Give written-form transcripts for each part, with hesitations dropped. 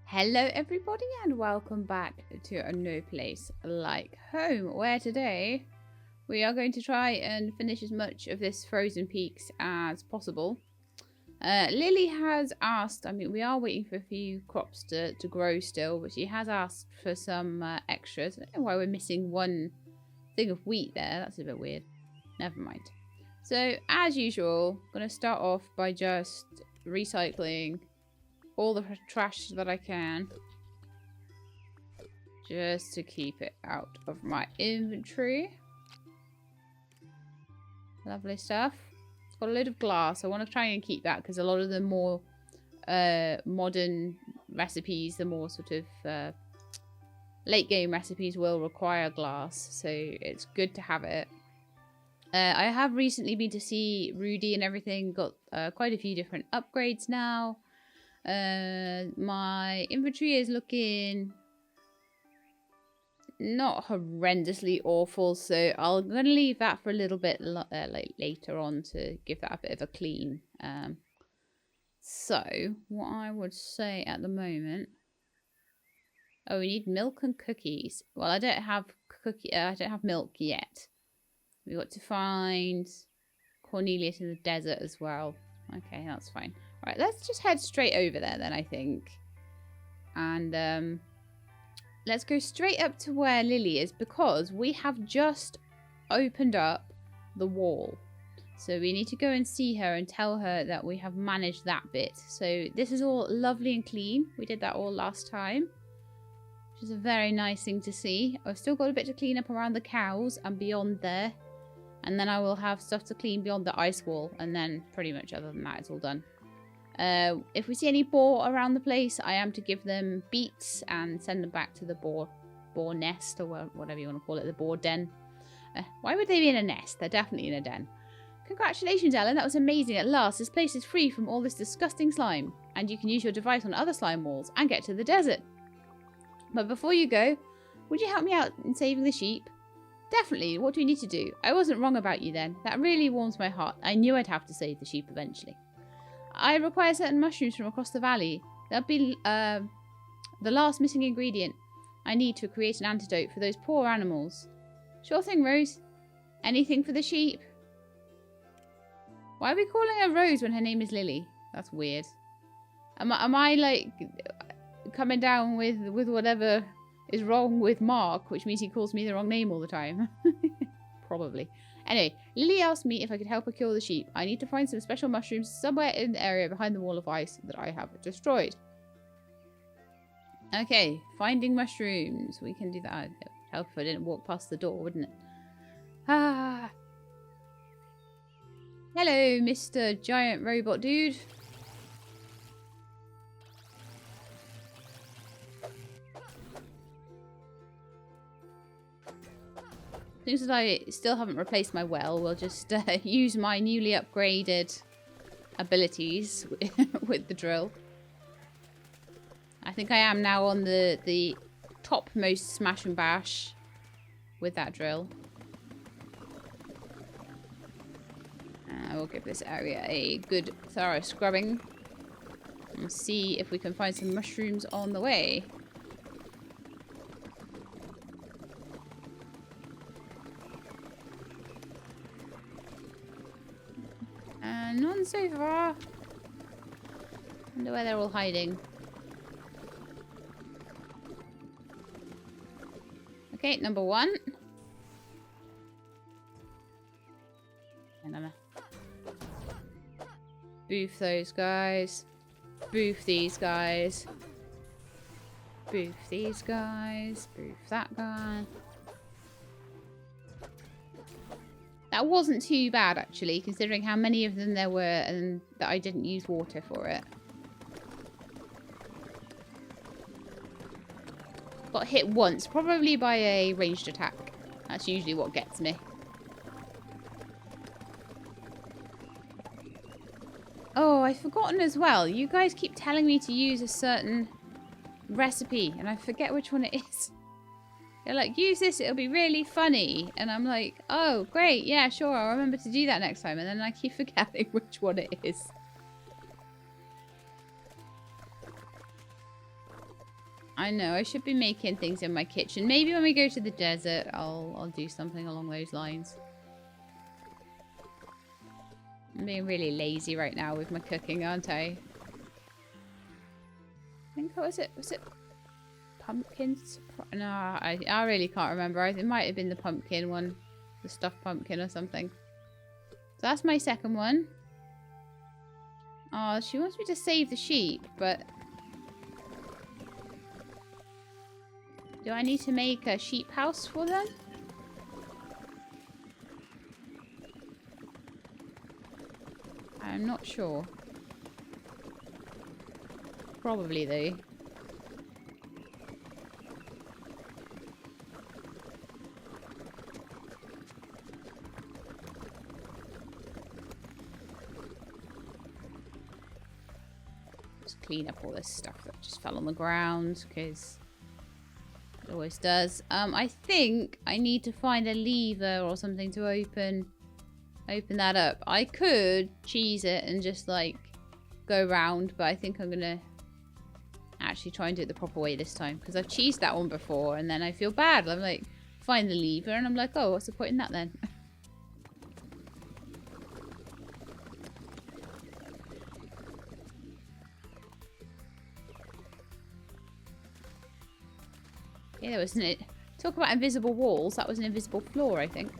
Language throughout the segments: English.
Hello everybody and welcome back to a new place like home, where today we are going to try and finish as much of this frozen peaks as possible. Lily has asked, we are waiting for a few crops to grow still, but she has asked for some extras. I don't know why we're missing one thing of wheat there, that's a bit weird. Never mind. So as usual, I'm going to start off by just recycling all the trash that I can, just to keep it out of my inventory. Lovely stuff. It's got a load of glass. I want to try and keep that because a lot of the more modern recipes, the more sort of late game recipes will require glass, so it's good to have it. I have recently been to see Rudy and everything, got quite a few different upgrades now. My inventory is looking not horrendously awful, so I'm going to leave that for a little bit like later on to give that a bit of a clean. So what I would say at the moment, oh, we need milk and cookies. Well, I don't have milk yet. We got to find Cornelius in the desert as well. Okay, that's fine. Right, let's just head straight over there then, I think. And let's go straight up to where Lily is, because we have just opened up the wall. So we need to go and see her and tell her that we have managed that bit. So this is all lovely and clean. We did that all last time, which is a very nice thing to see. I've still got a bit to clean up around the cows and beyond there. And then I will have stuff to clean beyond the ice wall. And then pretty much other than that, it's all done. If we see any boar around the place, I am to give them beets and send them back to the boar nest, or whatever you want to call it, the boar den. Why would they be in a nest? They're definitely in a den. Congratulations, Ellen. That was amazing. At last, this place is free from all this disgusting slime, and you can use your device on other slime walls and get to the desert. But before you go, would you help me out in saving the sheep? Definitely. What do we need to do? I wasn't wrong about you then. That really warms my heart. I knew I'd have to save the sheep eventually. I require certain mushrooms from across the valley. They'll be the last missing ingredient I need to create an antidote for those poor animals. Sure thing, Rose. Anything for the sheep? Why are we calling her Rose when her name is Lily? That's weird. Am I like coming down with whatever is wrong with Mark, which means he calls me the wrong name all the time? Probably. Anyway, Lily asked me if I could help her kill the sheep. I need to find some special mushrooms somewhere in the area behind the wall of ice that I have destroyed. Okay, finding mushrooms. We can do that. It would help if I didn't walk past the door, wouldn't it? Ah. Hello, Mr. Giant Robot Dude. Since I still haven't replaced my well, we'll just use my newly upgraded abilities with the drill. I think I am now on the topmost smash and bash with that drill. I will give this area a good thorough scrubbing and see if we can find some mushrooms on the way. None so far. Wonder where they're all hiding. Okay, number one. Boof those guys. Boof these guys. Boof these guys. Boof that guy. That wasn't too bad, actually, considering how many of them there were and that I didn't use water for it. Got hit once, probably by a ranged attack. That's usually what gets me. Oh, I've forgotten as well. You guys keep telling me to use a certain recipe, and I forget which one it is. They're like, use this, it'll be really funny. And I'm like, oh, great, yeah, sure, I'll remember to do that next time. And then I keep forgetting which one it is. I know, I should be making things in my kitchen. Maybe when we go to the desert, I'll do something along those lines. I'm being really lazy right now with my cooking, aren't I? I think, what was it? Was it pumpkins? No, I really can't remember. It might have been the pumpkin one. The stuffed pumpkin or something. So that's my second one. Oh, she wants me to save the sheep, but... do I need to make a sheep house for them? I'm not sure. Probably, though. Just clean up all this stuff that just fell on the ground, because it always does. I think I need to find a lever or something to open that up. I could cheese it and just like go round, but I think I'm gonna actually try and do it the proper way this time, because I've cheesed that one before and then I feel bad. I'm like, find the lever and I'm like, oh, what's the point in that then? Yeah, there wasn't it. Talk about invisible walls. That was an invisible floor, I think.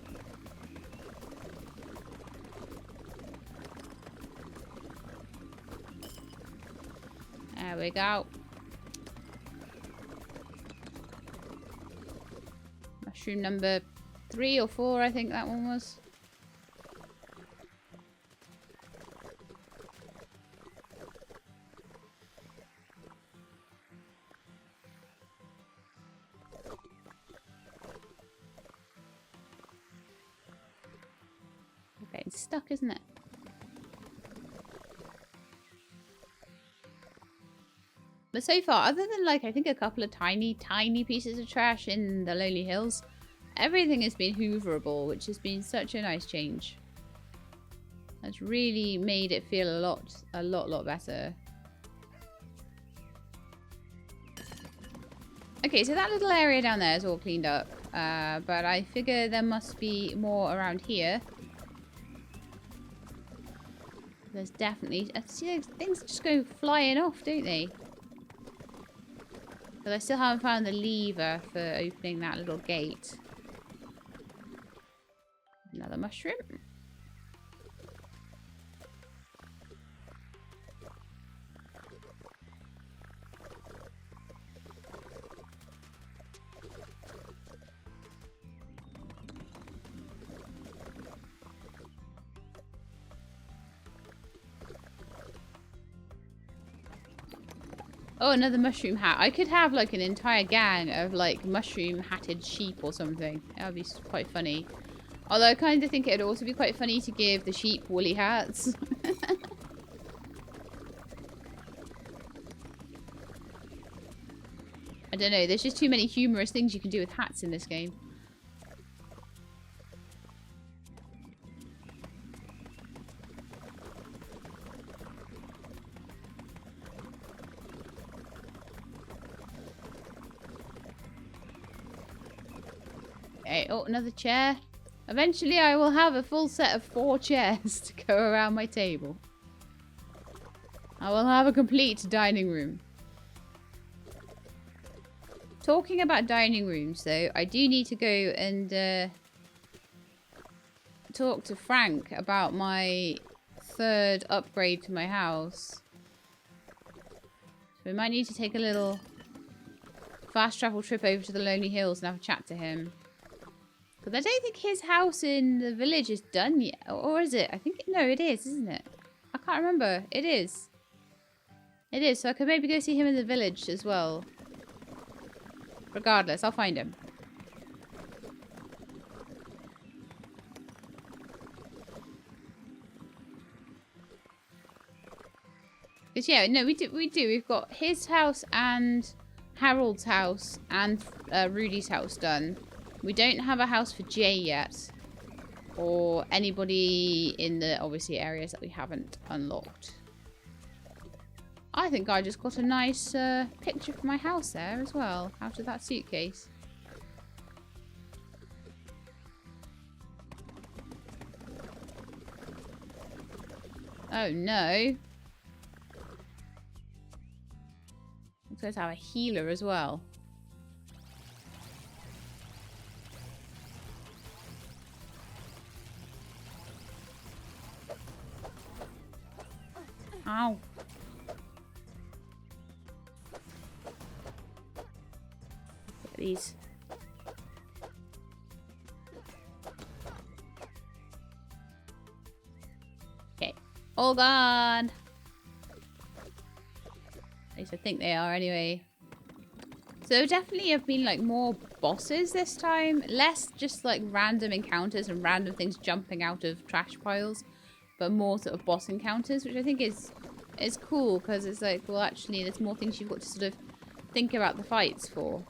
There we go. Mushroom number 3 or 4, I think that one was. Okay, it's stuck, isn't it? But so far, other than like I think a couple of tiny pieces of trash in the Lonely Hills, everything has been hooverable, which has been such a nice change. That's really made it feel a lot better. Okay, so that little area down there is all cleaned up, but I figure there must be more around here. There's definitely... see, things just go flying off, don't they? But I still haven't found the lever for opening that little gate. Another mushroom. Oh, another mushroom hat. I could have like an entire gang of like mushroom hatted sheep or something. That would be quite funny. Although I kind of think it would also be quite funny to give the sheep woolly hats. I don't know. There's just too many humorous things you can do with hats in this game. Okay, oh, another chair. Eventually I will have a full set of 4 chairs to go around my table. I will have a complete dining room. Talking about dining rooms though, I do need to go and talk to Frank about my 3rd upgrade to my house. So we might need to take a little fast travel trip over to the Lonely Hills and have a chat to him. Because I don't think his house in the village is done yet. Or is it? I think... no, it is, isn't it? I can't remember. It is. It is. So I could maybe go see him in the village as well. Regardless, I'll find him. Because yeah, no, we do. We've got his house and Harold's house and Rudy's house done. We don't have a house for Jay yet. Or anybody in the, obviously, areas that we haven't unlocked. I think I just got a nice picture for my house there as well, out of that suitcase. Oh no. Looks like to have a healer as well. Ow. Look at these. Okay. All gone. At least I think they are anyway. So definitely have been like more bosses this time. Less just like random encounters and random things jumping out of trash piles. But more sort of boss encounters, which I think is cool because it's like, well, actually, there's more things you've got to sort of think about the fights for,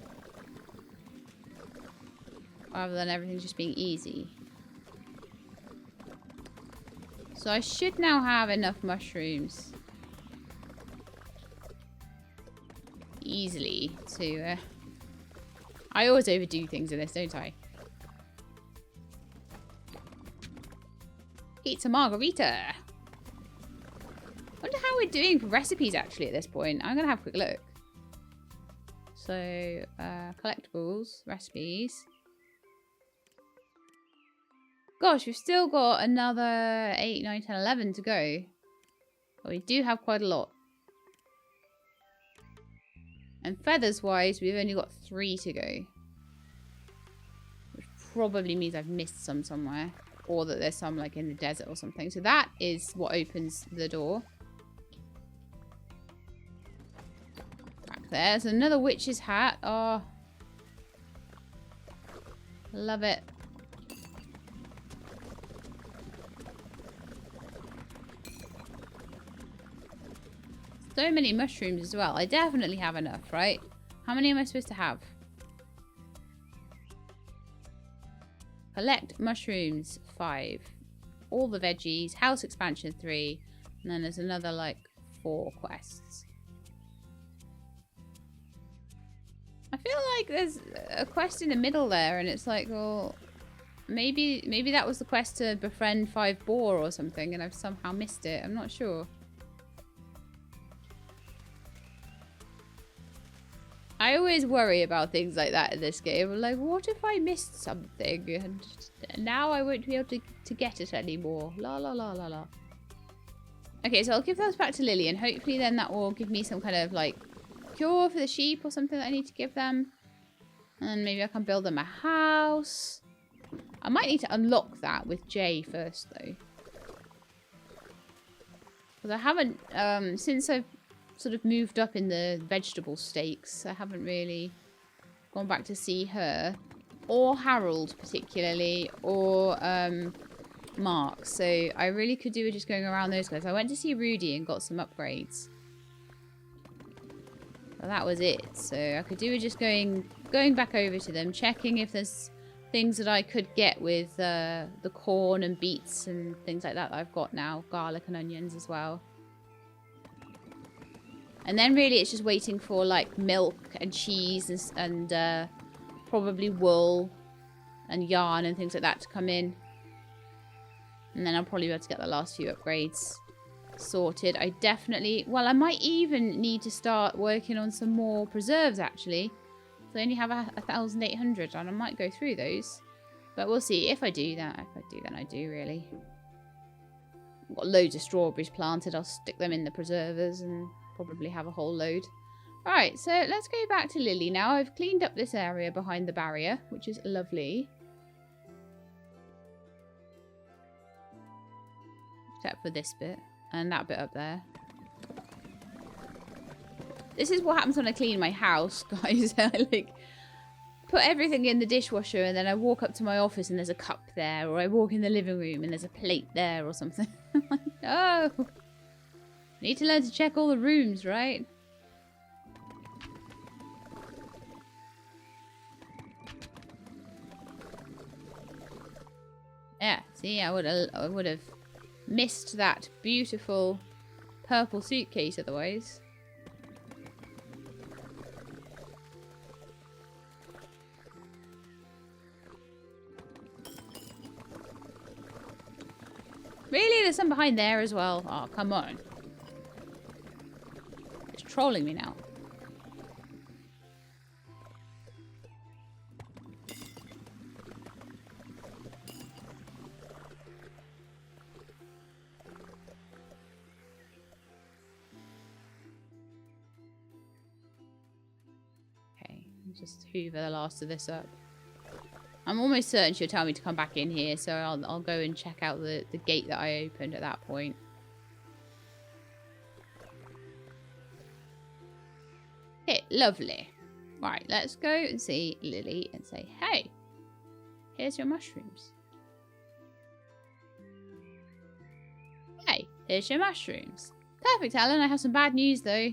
rather than everything just being easy. So I should now have enough mushrooms easily to. I always overdo things in this, don't I? Pizza margarita. Wonder how we're doing for recipes actually at this point. I'm gonna have a quick look. So, collectibles, recipes. Gosh, we've still got another 8, 9, 10, 11 to go. But we do have quite a lot. And feathers wise, we've only got 3 to go. Which probably means I've missed some somewhere. Or that there's some like in the desert or something. So that is what opens the door. Back there's another witch's hat. Oh. Love it. So many mushrooms as well. I definitely have enough, right? How many am I supposed to have? Collect mushrooms, 5. All the veggies. House expansion, 3. And then there's another like 4 quests. I feel like there's a quest in the middle there, and it's like, well, maybe that was the quest to befriend 5 boar or something, and I've somehow missed it. I'm not sure. I always worry about things like that in this game. Like, what if I missed something and now I won't be able to get it anymore? La la la la la. Okay, so I'll give those back to Lily, and hopefully then that will give me some kind of like cure for the sheep or something that I need to give them. And maybe I can build them a house. I might need to unlock that with Jay first though. Because I haven't, since I've sort of moved up in the vegetable stakes, I haven't really gone back to see her or Harold particularly, or Mark. So I really could do with just going around those guys. I went to see Rudy and got some upgrades, but that was it. So I could do with just going back over to them, checking if there's things that I could get with the corn and beets and things like that I've got now, garlic and onions as well. And then really it's just waiting for like milk and cheese and probably wool and yarn and things like that to come in. And then I'll probably be able to get the last few upgrades sorted. I definitely, well, I might even need to start working on some more preserves actually. So I only have 1,800 and I might go through those. But we'll see if I do that. If I do, then I do really. I've got loads of strawberries planted. I'll stick them in the preservers and probably have a whole load. Alright, so let's go back to Lily now. I've cleaned up this area behind the barrier, which is lovely. Except for this bit and that bit up there. This is what happens when I clean my house, guys. I like put everything in the dishwasher and then I walk up to my office and there's a cup there, or I walk in the living room and there's a plate there or something. I'm like, oh, need to learn to check all the rooms, right? Yeah, see, I would have missed that beautiful purple suitcase otherwise. there's some behind there as well. Oh, come on. It's trolling me now. Okay, just hoover the last of this up. I'm almost certain she'll tell me to come back in here, so I'll go and check out the gate that I opened at that point. Okay, lovely. Right, let's go and see Lily and say, hey, here's your mushrooms. Hey, here's your mushrooms. Perfect, Alan. I have some bad news, though.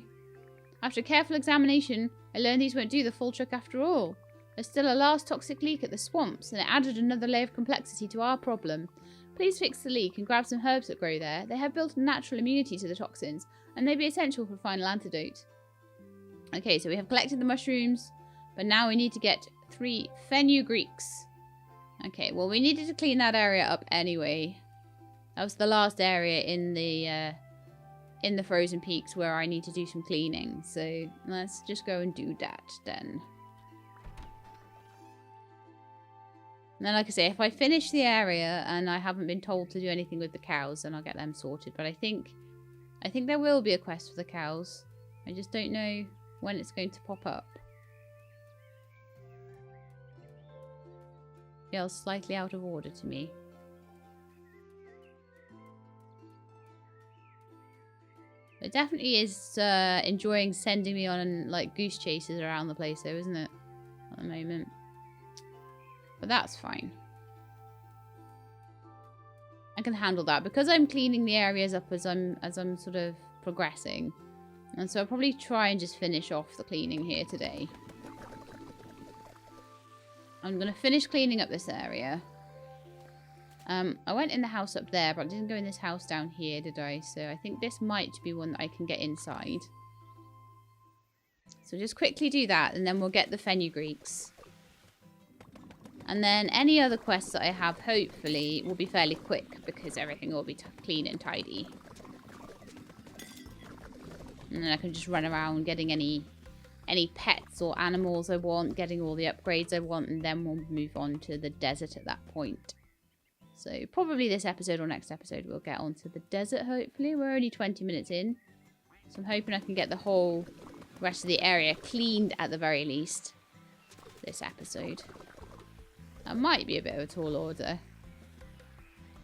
After a careful examination, I learned these won't do the full trick after all. There's still a last toxic leak at the swamps, and it added another layer of complexity to our problem. Please fix the leak and grab some herbs that grow there. They have built a natural immunity to the toxins, and may be essential for a final antidote. Okay, so we have collected the mushrooms, but now we need to get 3 fenugreeks. Okay, well, we needed to clean that area up anyway. That was the last area in the Frozen Peaks where I need to do some cleaning. So let's just go and do that then. And then, like I say, if I finish the area and I haven't been told to do anything with the cows, then I'll get them sorted. But I think there will be a quest for the cows. I just don't know when it's going to pop up. Feels slightly out of order to me. It definitely is enjoying sending me on like goose chases around the place, though, isn't it? At the moment. But that's fine. I can handle that because I'm cleaning the areas up as I'm sort of progressing. And so I'll probably try and just finish off the cleaning here today. I'm going to finish cleaning up this area. I went in the house up there, but I didn't go in this house down here, did I? So I think this might be one that I can get inside. So just quickly do that, and then we'll get the fenugreeks. And then any other quests that I have, hopefully, will be fairly quick, because everything will be clean and tidy. And then I can just run around getting any pets or animals I want, getting all the upgrades I want, and then we'll move on to the desert at that point. So probably this episode or next episode we'll get onto the desert, hopefully. We're only 20 minutes in. So I'm hoping I can get the whole rest of the area cleaned at the very least this episode. That might be a bit of a tall order.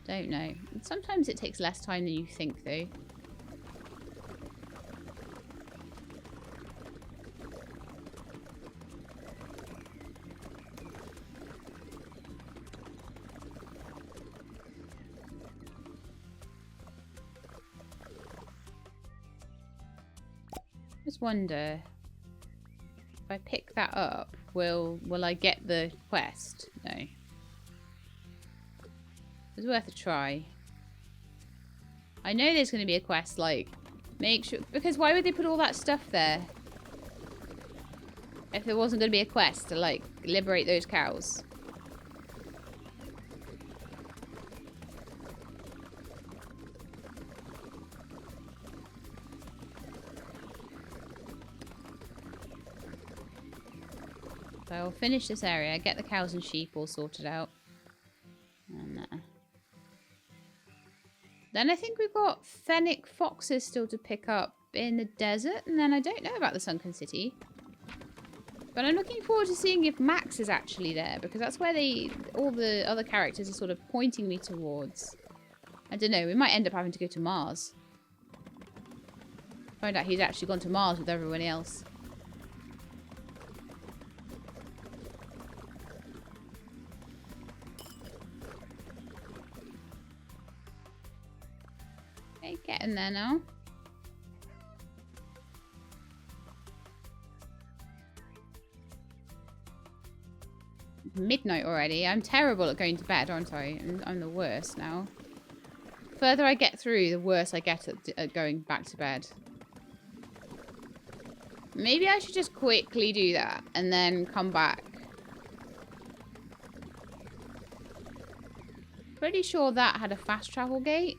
Don't know. Sometimes it takes less time than you think, though. Just wonder if I pick that up, will I get the quest? No. It's worth a try. I know there's going to be a quest, like, make sure, because why would they put all that stuff there if there wasn't going to be a quest to, like, liberate those cows? So I'll finish this area, get the cows and sheep all sorted out. And then I think we've got fennec foxes still to pick up in the desert. And then I don't know about the Sunken City. But I'm looking forward to seeing if Max is actually there. Because that's where all the other characters are sort of pointing me towards. I don't know, we might end up having to go to Mars. Find out he's actually gone to Mars with everyone else. Getting there now. Midnight already. I'm terrible at going to bed, aren't I? I'm the worst now. The further I get through, the worse I get at going back to bed. Maybe I should just quickly do that and then come back. Pretty sure that had a fast travel gate.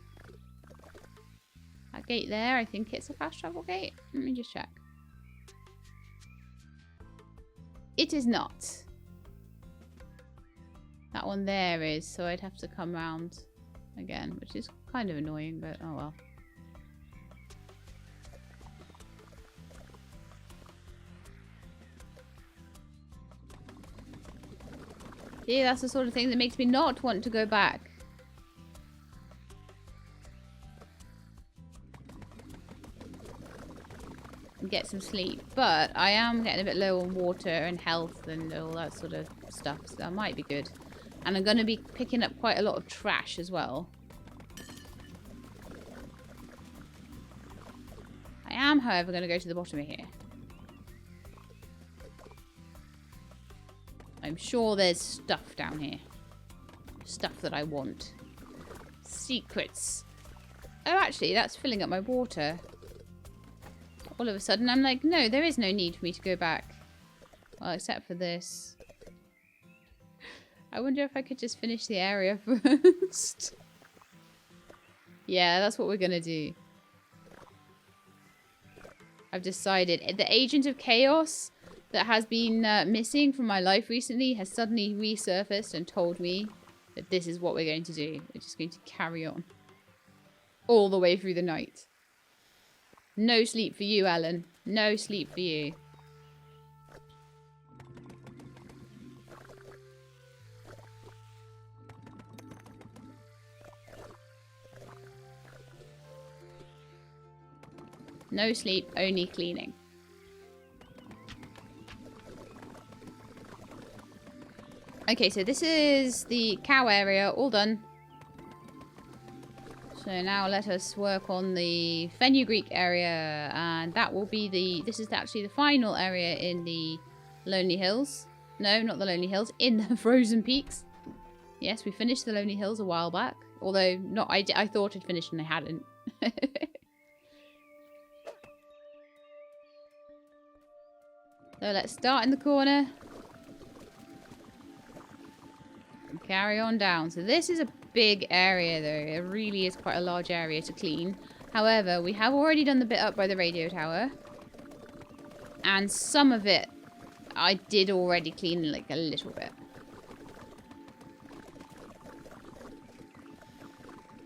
gate there. I think it's a fast travel gate. Let me just check. It is not. That one there is, so I'd have to come round again, which is kind of annoying, but oh well. Yeah, that's the sort of thing that makes me not want to go back. And get some sleep. But I am getting a bit low on water and health and all that sort of stuff, so that might be good. And I'm going to be picking up quite a lot of trash as well. I am, however, going to go to the bottom of here. I'm sure there's stuff down here. Stuff that I want. Secrets. Oh, actually, that's filling up my water. All of a sudden, I'm like, no, there is no need for me to go back. Well, except for this. I wonder if I could just finish the area first. Yeah, that's what we're going to do. I've decided. The agent of chaos that has been missing from my life recently has suddenly resurfaced and told me that this is what we're going to do. We're just going to carry on. All the way through the night. No sleep for you, Ellen. No sleep for you. No sleep, only cleaning. Okay, so this is the cow area, all done. So now let us work on the fenugreek area, and that will be the, this is actually the final area in the Lonely Hills. No, not the Lonely Hills, in the Frozen Peaks. Yes, we finished the Lonely Hills a while back, although not, I thought I'd finished and I hadn't. So let's start in the corner. And carry on down. So this is a big area though. It really is quite a large area to clean. However, we have already done the bit up by the radio tower. And some of it I did already clean like a little bit.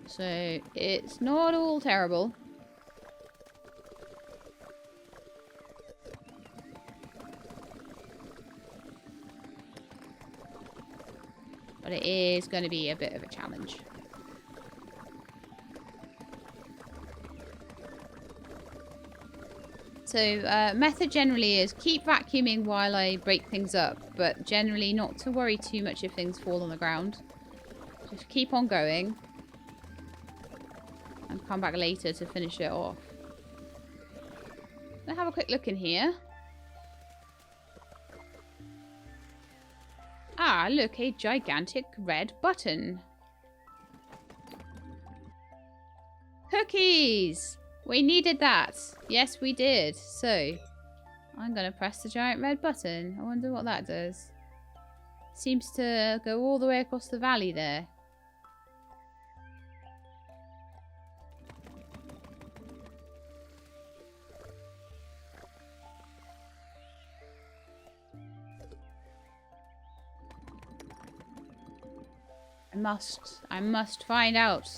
So it's not all terrible. But it is going to be a bit of a challenge. So method generally is keep vacuuming while I break things up. But generally not to worry too much if things fall on the ground. Just keep on going. And come back later to finish it off. Let's have a quick look in here. Ah, look, a gigantic red button. Cookies! We needed that. Yes, we did. So, I'm going to press the giant red button. I wonder what that does. Seems to go all the way across the valley there. I must find out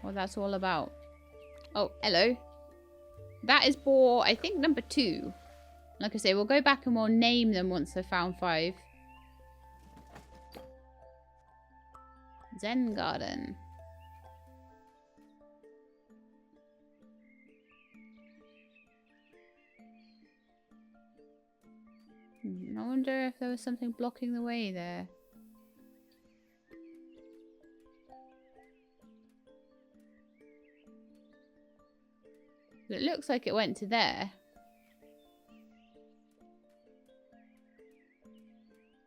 what that's all about. Oh, hello. That is boar, I think, number 2. Like I say, we'll go back and we'll name them once I've found 5. Zen Garden. I wonder if there was something blocking the way there. It looks like it went to there.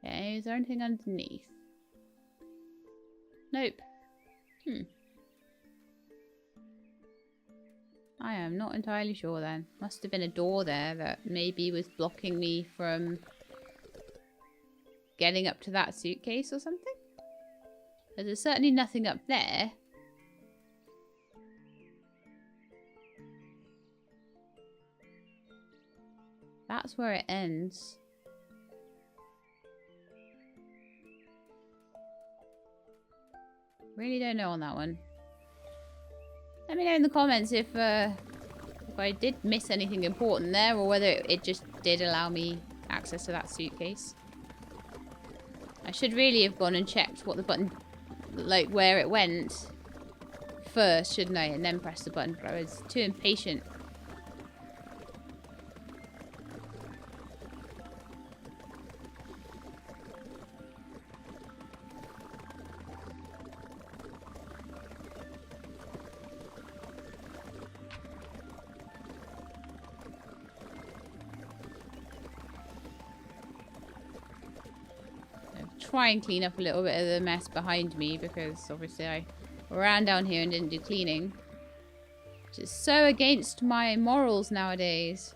Okay, is there anything underneath? Nope. I am not entirely sure then. Must have been a door there that maybe was blocking me from getting up to that suitcase or something. There's certainly nothing up there. That's where it ends. Really don't know on that one. Let me know in the comments if I did miss anything important there, or whether it just did allow me access to that suitcase. I should really have gone and checked what the button, like where it went first, shouldn't I? And then press the button, but I was too impatient. Try and clean up a little bit of the mess behind me, because obviously I ran down here and didn't do cleaning, which is so against my morals nowadays.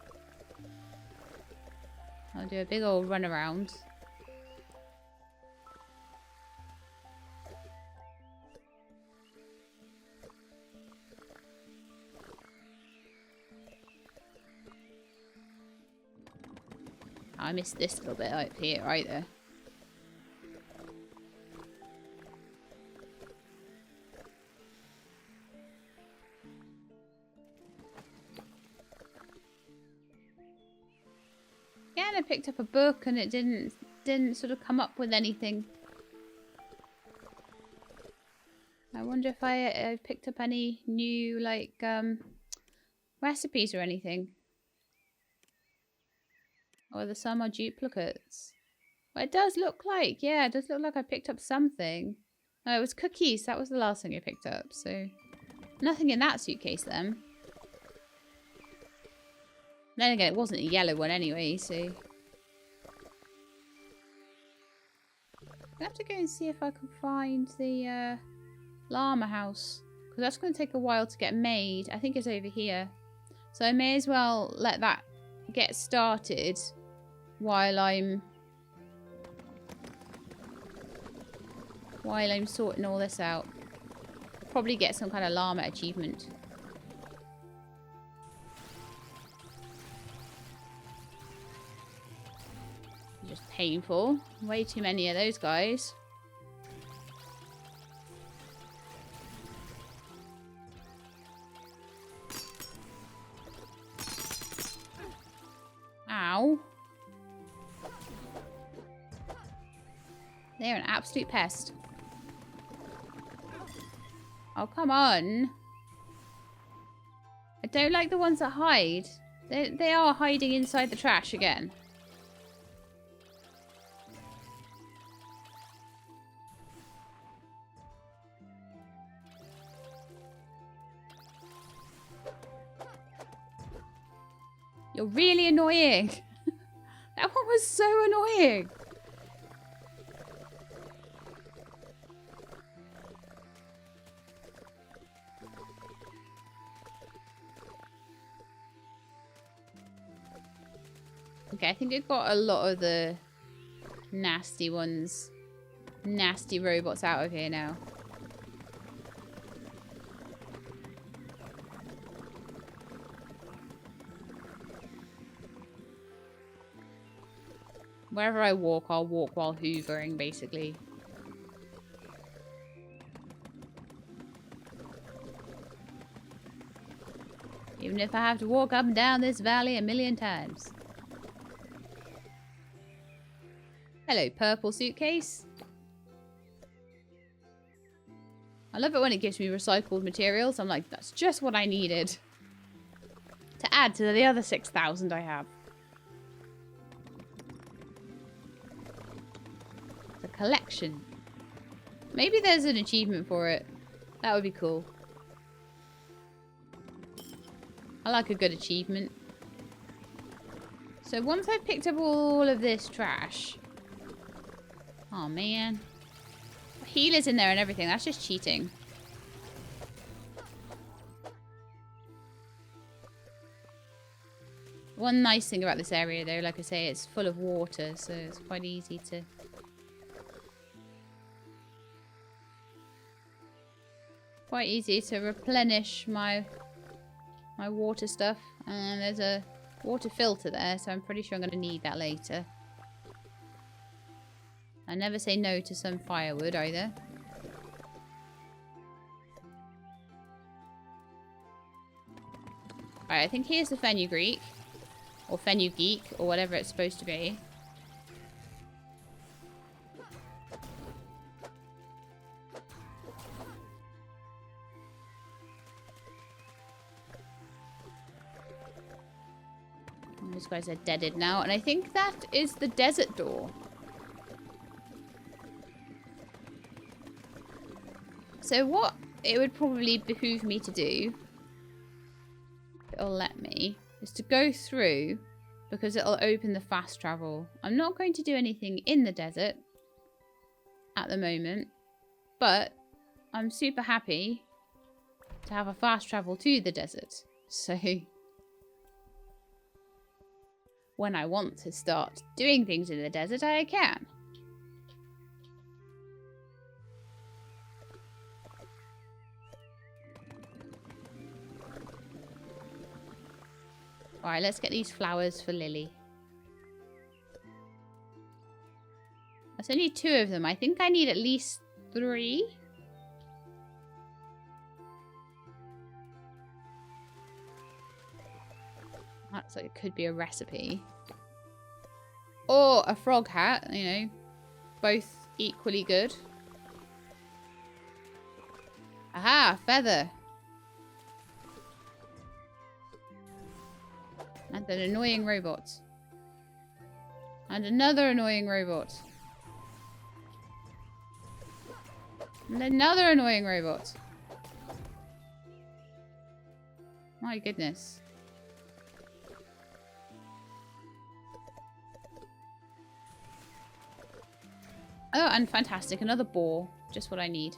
I'll do a big old run around. I missed this little bit up here, right there. Yeah, and I picked up a book and it didn't sort of come up with anything. I wonder if I picked up any new like recipes or anything. Or whether some are duplicates. Well, it does look like, yeah, it does look like I picked up something. Oh, it was cookies. That was the last thing I picked up. So nothing in that suitcase then. Then again, it wasn't a yellow one anyway, so I have to go and see if I can find the llama house, because that's going to take a while to get made. I think it's over here, so I may as well let that get started while I'm sorting all this out. Probably get some kind of llama achievement. Just painful. Way too many of those guys. Ow. They're an absolute pest. Oh, come on. I don't like the ones that hide. They are hiding inside the trash again. You're really annoying. That one was so annoying. Okay, I think I've got a lot of the nasty ones, nasty robots out of here now. Wherever I walk, I'll walk while hoovering, basically. Even if I have to walk up and down this valley a million times. Hello, purple suitcase. I love it when it gives me recycled materials. I'm like, that's just what I needed to add to the other 6,000 I have. The collection. Maybe there's an achievement for it. That would be cool. I like a good achievement. So once I've picked up all of this trash... Oh man. Healers in there and everything. That's just cheating. One nice thing about this area though, like I say, it's full of water, so it's quite easy to... Quite easy to replenish my water stuff. And there's a water filter there, so I'm pretty sure I'm going to need that later. I never say no to some firewood either. Alright, I think here's the fenugreek. Or fenugreek, or whatever it's supposed to be. And those guys are deaded now, and I think that is the desert door. So what it would probably behoove me to do, if it'll let me, is to go through, because it'll open the fast travel. I'm not going to do anything in the desert at the moment, but I'm super happy to have a fast travel to the desert. So when I want to start doing things in the desert, I can. Alright, let's get these flowers for Lily. That's only 2 of them. I think I need at least 3. That's like, it could be a recipe. Or a frog hat, you know. Both equally good. Aha, feather. And an annoying robot. And another annoying robot. And another annoying robot. My goodness. Oh, and fantastic. Another boar. Just what I need.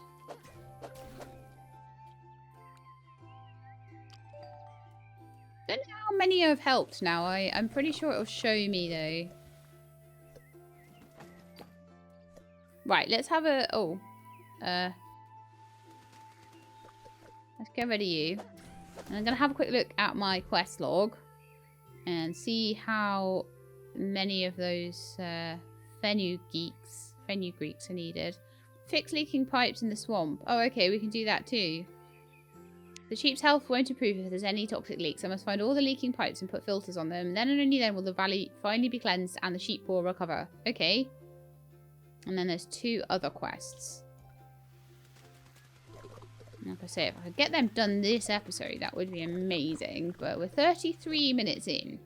Don't know how many have helped now. I'm pretty sure it'll show me though. Right, let's have a... Oh. Let's get rid of you. And I'm going to have a quick look at my quest log. And see how many of those fenugreeks are needed. Fix leaking pipes in the swamp. Oh, okay, we can do that too. The sheep's health won't improve if there's any toxic leaks. I must find all the leaking pipes and put filters on them. Then and only then will the valley finally be cleansed and the sheep will recover. Okay. And then there's 2 other quests. Like I say, if I could get them done this episode, that would be amazing. But we're 33 minutes in.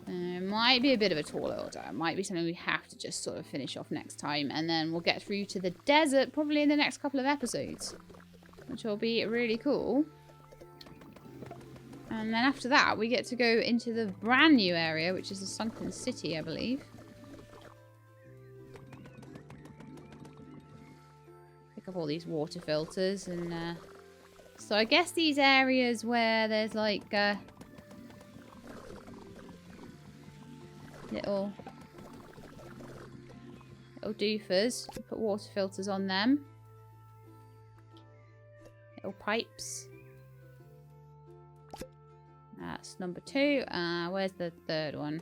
It might be a bit of a tall order. It might be something we have to just sort of finish off next time. And then we'll get through to the desert probably in the next couple of episodes. Which will be really cool. And then after that, we get to go into the brand new area, which is the Sunken City, I believe. Pick up all these water filters. And so I guess these areas where there's like little doofers, put water filters on them. Little pipes. That's number 2. Where's the 3rd one?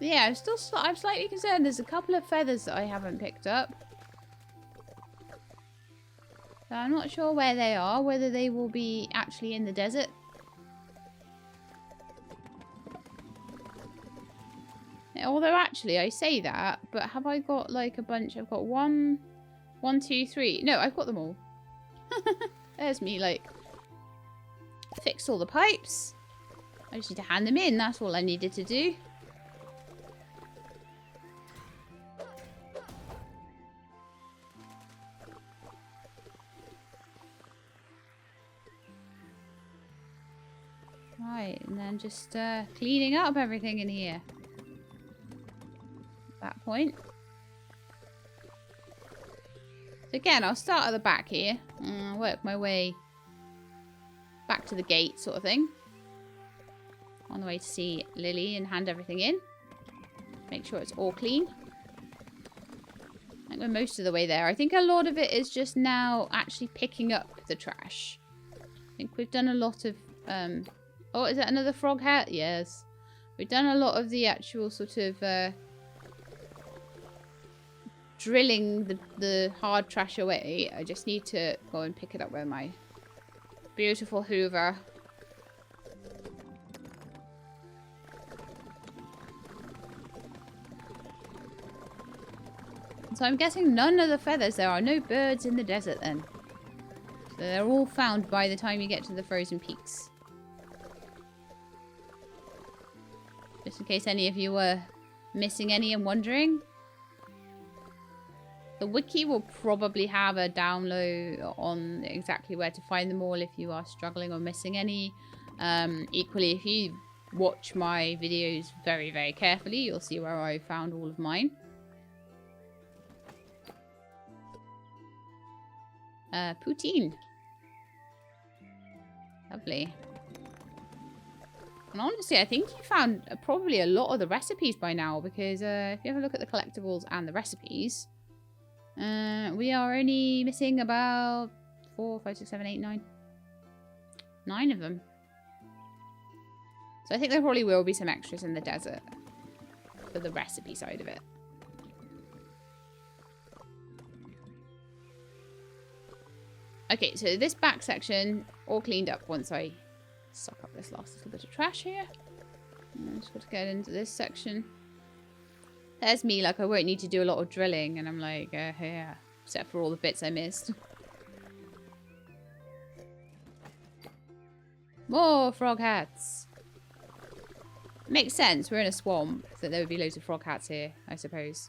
Yeah, I'm slightly concerned. There's a couple of feathers that I haven't picked up. So I'm not sure where they are, whether they will be actually in the desert. Although actually, I say that, but have I got like a bunch? I've got 1, 2, 3. No, I've got them all. There's me, like, fixed all the pipes. I just need to hand them in. That's all I needed to do. Right, and then just cleaning up everything in here. At that point. So again, I'll start at the back here. Work my way back to the gate sort of thing. On the way to see Lily and hand everything in. Make sure it's all clean. think we're most of the way there. I think a lot of it is just now actually picking up the trash. I think we've done a lot of... oh, is that another frog hat? Yes. We've done a lot of the actual sort of... drilling the hard trash away. I just need to go and pick it up with my beautiful Hoover. So I'm guessing none of the feathers. There are no birds in the desert then. So they're all found by the time you get to the frozen peaks. Just in case any of you were missing any and wondering. The wiki will probably have a download on exactly where to find them all if you are struggling or missing any. Equally, if you watch my videos very, very carefully, you'll see where I found all of mine. Poutine. Lovely. And honestly, I think you found probably a lot of the recipes by now, because if you have a look at the collectibles and the recipes, we are only missing about 4, 5, 6, 7, 8, 9. 9 of them. So I think there probably will be some extras in the desert for the recipe side of it. Okay, so this back section all cleaned up once I suck up this last little bit of trash here. And I'm just going to get into this section. There's me, like I won't need to do a lot of drilling, and I'm like, yeah, except for all the bits I missed. More frog hats. Makes sense, we're in a swamp, that there would be loads of frog hats here, I suppose.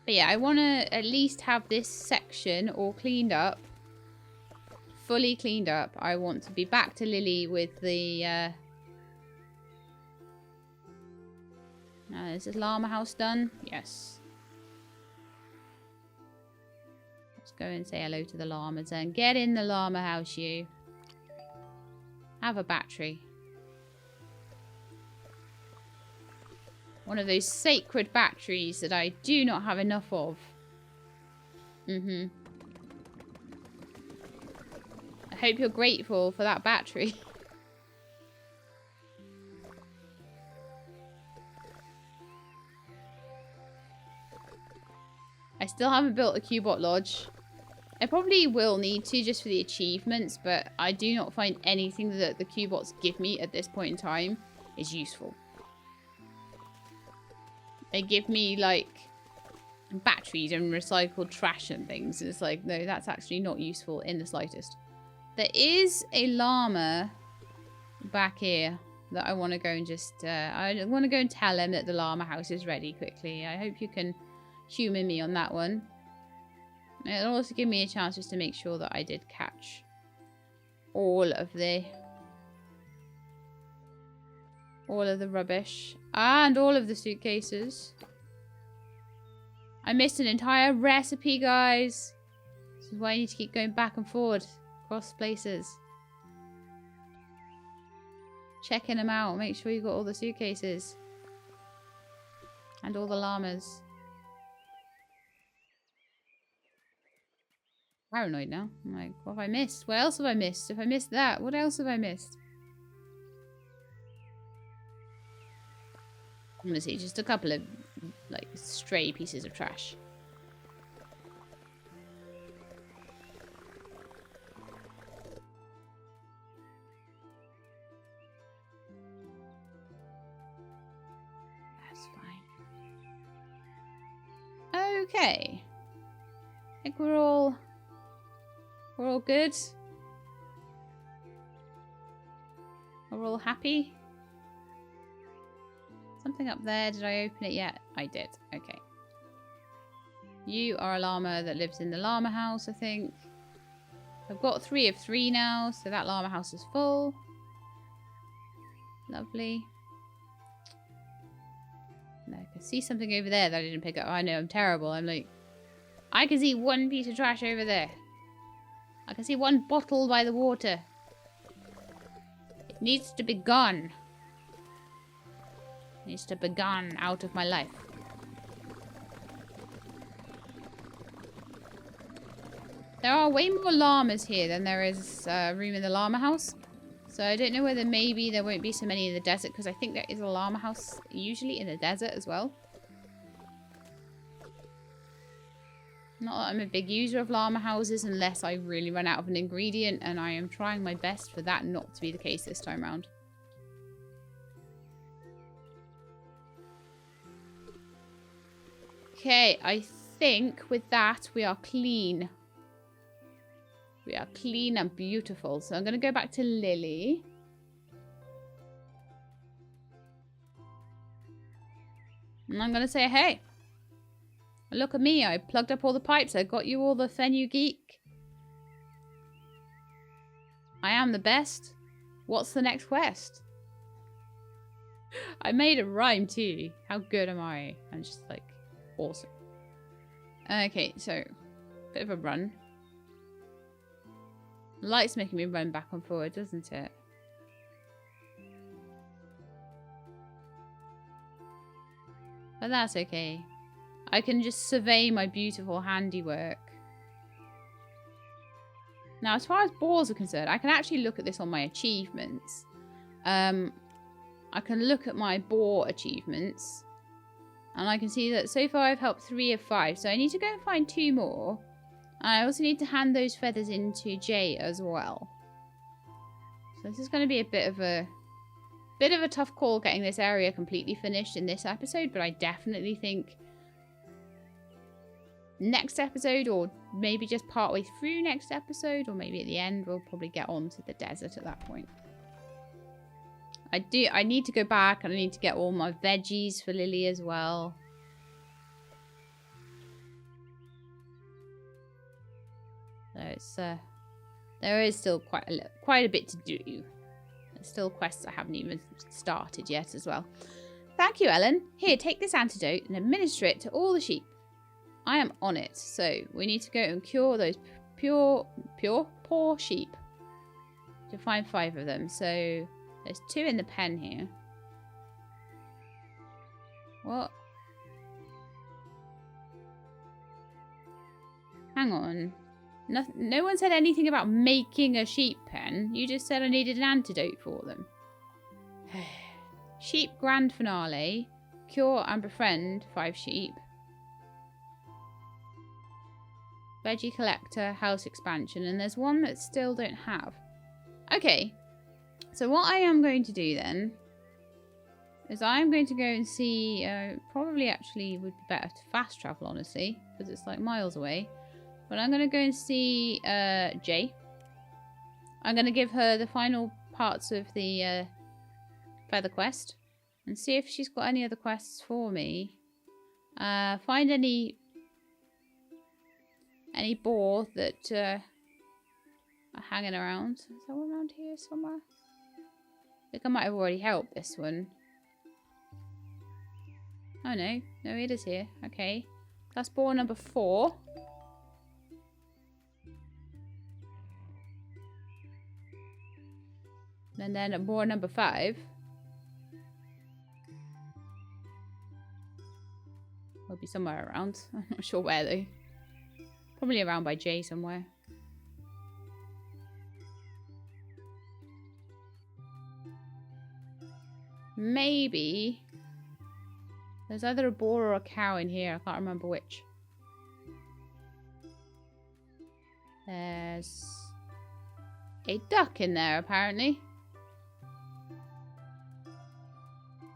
But yeah, I want to at least have this section all cleaned up. Fully cleaned up. I want to be back to Lily with the... is this llama house done? Yes. Let's go and say hello to the llamas then. Get in the llama house, you. Have a battery. One of those sacred batteries that I do not have enough of. I hope you're grateful for that battery. I still haven't built a Cubot Lodge. I probably will need to just for the achievements, but I do not find anything that the Cubots give me at this point in time is useful. They give me, like, batteries and recycled trash and things. And it's like, no, that's actually not useful in the slightest. There is a llama back here that I want to go and just... I want to go and tell him that the llama house is ready quickly. I hope you can humour me on that one. It'll also give me a chance just to make sure that I did catch all of the rubbish. And all of the suitcases. I missed an entire recipe, guys. This is why I need to keep going back and forward across places. Checking them out. Make sure you got all the suitcases. And all the llamas. Paranoid now. I'm like, what have I missed? What else have I missed? If I missed that, what else have I missed? Honestly, just a couple of, like, stray pieces of trash. That's fine. Okay. I think we're all good. We're all happy. Something up there. Did I open it yet? I did. Okay. You are a llama that lives in the llama house, I think. I've got 3 of 3 now, so that llama house is full. Lovely. And I can see something over there that I didn't pick up. Oh, I know, I'm terrible. I'm like I can see one piece of trash over there. I can see one bottle by the water. It needs to be gone. It needs to be gone out of my life. There are way more llamas here than there is room in the llama house. So I don't know whether maybe there won't be so many in the desert, because I think there is a llama house usually in the desert as well. Not that I'm a big user of llama houses unless I really run out of an ingredient, and I am trying my best for that not to be the case this time around. Okay, I think with that we are clean. We are clean and beautiful. So I'm going to go back to Lily. And I'm going to say, hey, look at me. I plugged up all the pipes. I got you all the fenugreek. I am the best. What's the next quest? I made a rhyme too. How good am I? I'm just like awesome. Okay, so bit of a run. Light's making me run back and forward, doesn't it? But that's okay. I can just survey my beautiful handiwork. Now, as far as boars are concerned, I can actually look at this on my achievements. I can look at my boar achievements. And I can see that so far I've helped 3 of 5. So I need to go and find 2 more. I also need to hand those feathers into Jay as well. So this is going to be a bit of a tough call getting this area completely finished in this episode, but I definitely think next episode, or maybe just partway through next episode, or maybe at the end, we'll probably get on to the desert at that point. I need to go back and I need to get all my veggies for Lily as well. So it's there is still quite a bit to do. There's still quests I haven't even started yet as well. Thank you, Ellen. Here, take this antidote and administer it to all the sheep. I am on it. So we need to go and cure those poor sheep. To find 5 of them. So there's 2 in the pen here. What? Hang on. No one said anything about making a sheep pen. You just said I needed an antidote for them. Sheep grand finale. Cure and befriend 5 sheep. Veggie collector, house expansion. And there's one that still don't have. Okay. So what I am going to do then is I'm going to go and see... probably actually would be better to fast travel, honestly. Because it's like miles away. But I'm going to go and see Jay. I'm going to give her the final parts of the feather quest. And see if she's got any other quests for me. Find any boar that are hanging around. Is there one around here somewhere? I think I might have already helped this one. Oh no. No, it is here. Okay. That's boar number 4. And then at boar number 5. Will be somewhere around. I'm not sure where though. Probably around by Jay somewhere. Maybe there's either a boar or a cow in here. I can't remember which. There's a duck in there apparently.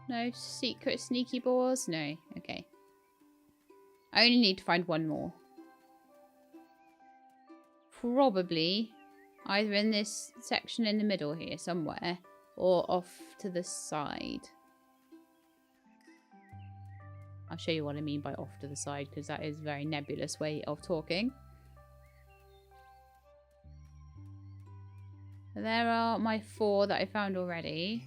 No secret sneaky boars? No. Okay. I only need to find 1 more. Probably either in this section in the middle here somewhere or off to the side. I'll show you what I mean by off to the side because that is a very nebulous way of talking. There are my 4 that I found already.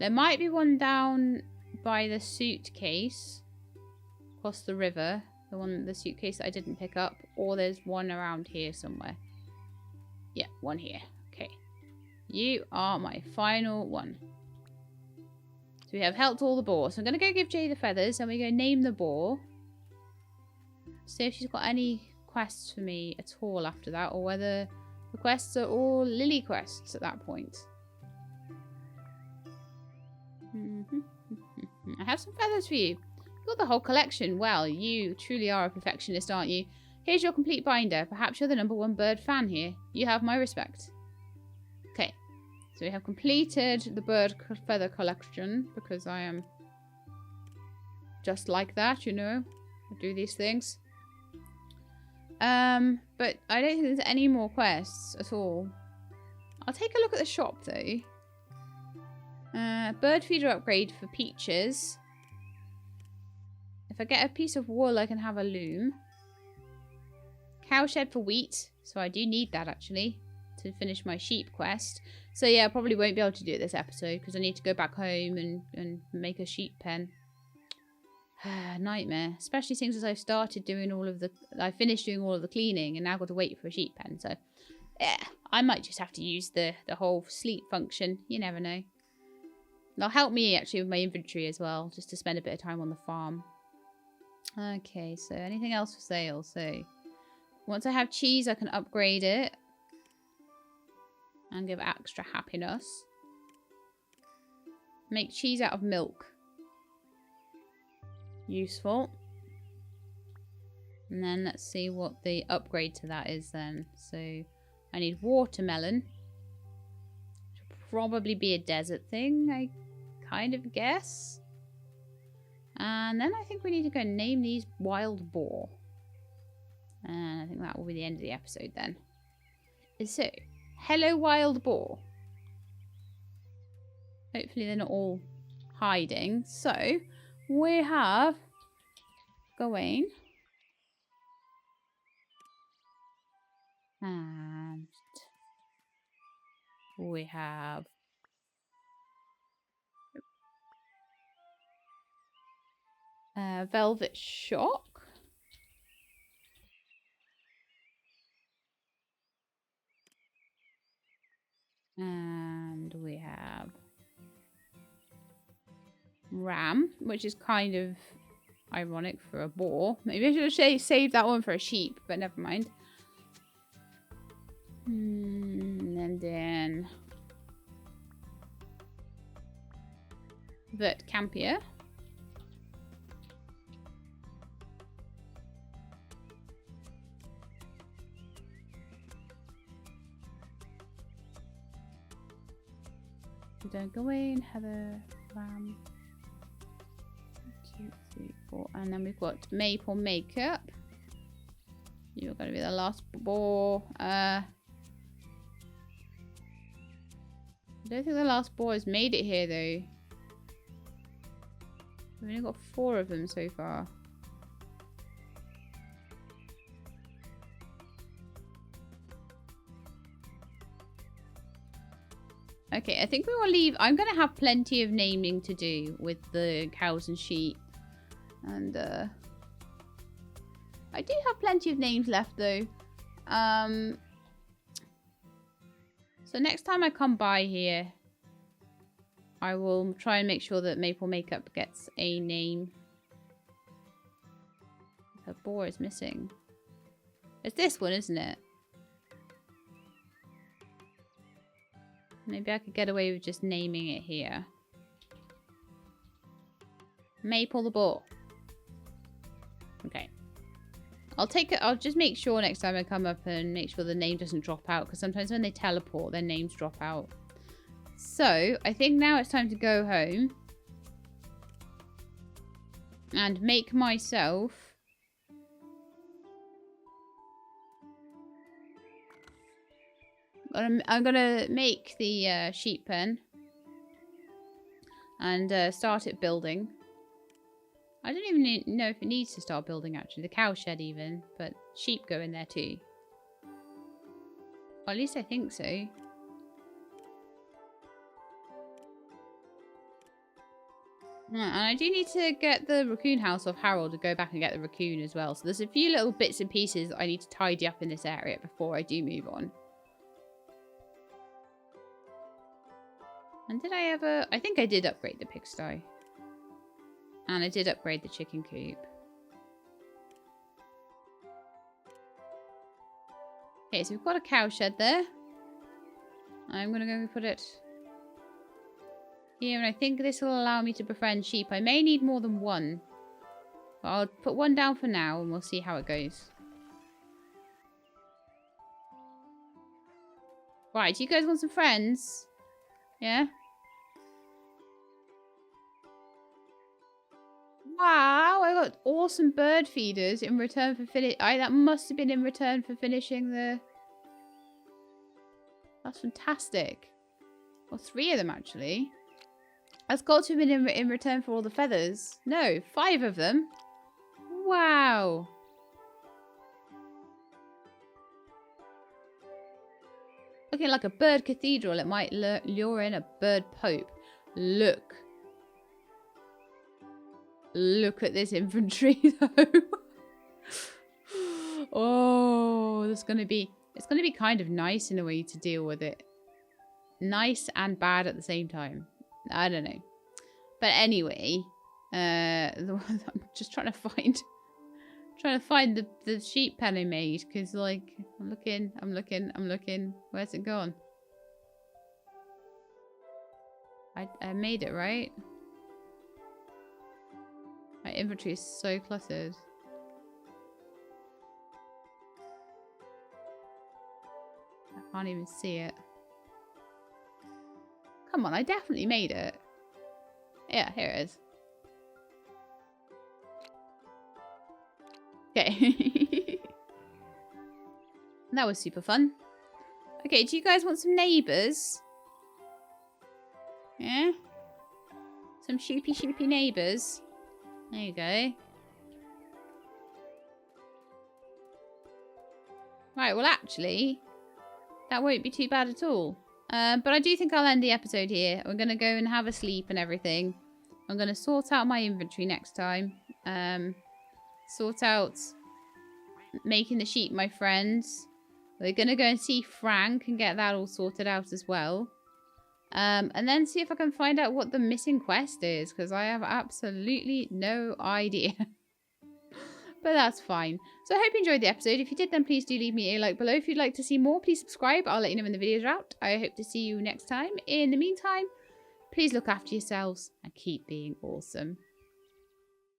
There might be one down by the suitcase across the river The suitcase that I didn't pick up. Or there's one around here somewhere. Yeah, one here. Okay. You are my final one. So we have helped all the boar. So I'm going to go give Jay the feathers and we're going to name the boar. See if she's got any quests for me at all after that, or whether the quests are all Lily quests at that point. I have some feathers for you. You've got the whole collection. Well, you truly are a perfectionist, aren't you? Here's your complete binder. Perhaps you're the #1 bird fan here. You have my respect. Okay, so we have completed the bird feather collection, because I am just like that, you know. I do these things. But I don't think there's any more quests at all. I'll take a look at the shop though. Bird feeder upgrade for peaches. If I get a piece of wool, I can have a loom. Cowshed for wheat. So I do need that actually to finish my sheep quest. So yeah, I probably won't be able to do it this episode because I need to go back home and make a sheep pen. Nightmare. Especially since I've started doing I finished doing all of the cleaning and now got to wait for a sheep pen. So yeah, I might just have to use the whole sleep function. You never know. That'll help me actually with my inventory as well, just to spend a bit of time on the farm. Okay, so anything else for sale? So once I have cheese, I can upgrade it and give extra happiness. Make cheese out of milk. Useful. And then let's see what the upgrade to that is then. So I need watermelon. Should probably be a desert thing, I kind of guess. And then I think we need to go name these wild boar. And I think that will be the end of the episode then. So, hello wild boar. Hopefully they're not all hiding. So, we have Gawain. And we have Velvet Shock. And we have Ram, which is kind of ironic for a boar. Maybe I should have saved that one for a sheep, but never mind. And then Vert Campier. Don't go away and have a Ram. 2, 3, 4. And then we've got Maple Makeup. You're going to be the last boar. I don't think the last boar has made it here though. We've only got 4 of them so far. Okay, I think we will leave. I'm going to have plenty of naming to do with the cows and sheep. And I do have plenty of names left though. So next time I come by here, I will try and make sure that Maple Makeup gets a name. Her boar is missing. It's this one, isn't it? Maybe I could get away with just naming it here. Maple the boar. Okay. I'll take it. I'll just make sure next time I come up and make sure the name doesn't drop out. Because sometimes when they teleport, their names drop out. So, I think now it's time to go home. And make myself... I'm gonna make the sheep pen and start it building. I don't even know if it needs to start building actually. The cow shed even, but sheep go in there too. Or at least I think so. And I do need to get the raccoon house off Harold to go back and get the raccoon as well. So there's a few little bits and pieces I need to tidy up in this area before I do move on. And did I ever... I think I did upgrade the pigsty. And I did upgrade the chicken coop. Okay, so we've got a cow shed there. I'm going to go put it here, and I think this will allow me to befriend sheep. I may need more than one. But I'll put one down for now, and we'll see how it goes. Right, do you guys want some friends? Yeah? Wow, I got awesome bird feeders in return for that must have been in return for finishing the... That's fantastic. Well, 3 of them, actually. That's got to have been in return for all the feathers. No, 5 of them. Wow. Looking like a bird cathedral. It might lure in a bird pope. Look. Look at this inventory, though. Oh, it's going to be kind of nice in a way to deal with it. Nice and bad at the same time. I don't know. But anyway, I'm just trying to find the sheep pen I made, because like I'm looking. Where's it gone? I made it, right? My inventory is so cluttered. I can't even see it. Come on, I definitely made it. Yeah, here it is. Okay. That was super fun. Okay, do you guys want some neighbours? Yeah? Some sheepy neighbours? There you go. Right, well actually, that won't be too bad at all. But I do think I'll end the episode here. I'm going to go and have a sleep and everything. I'm going to sort out my inventory next time. Sort out making the sheep my friends. We're going to go and see Frank and get that all sorted out as well. And then see if I can find out what the missing quest is, because I have absolutely no idea. But that's fine. So I hope you enjoyed the episode. If you did, then please do leave me a like below. If you'd like to see more, please subscribe. I'll let you know when the videos are out. I hope to see you next time. In the meantime, please look after yourselves and keep being awesome.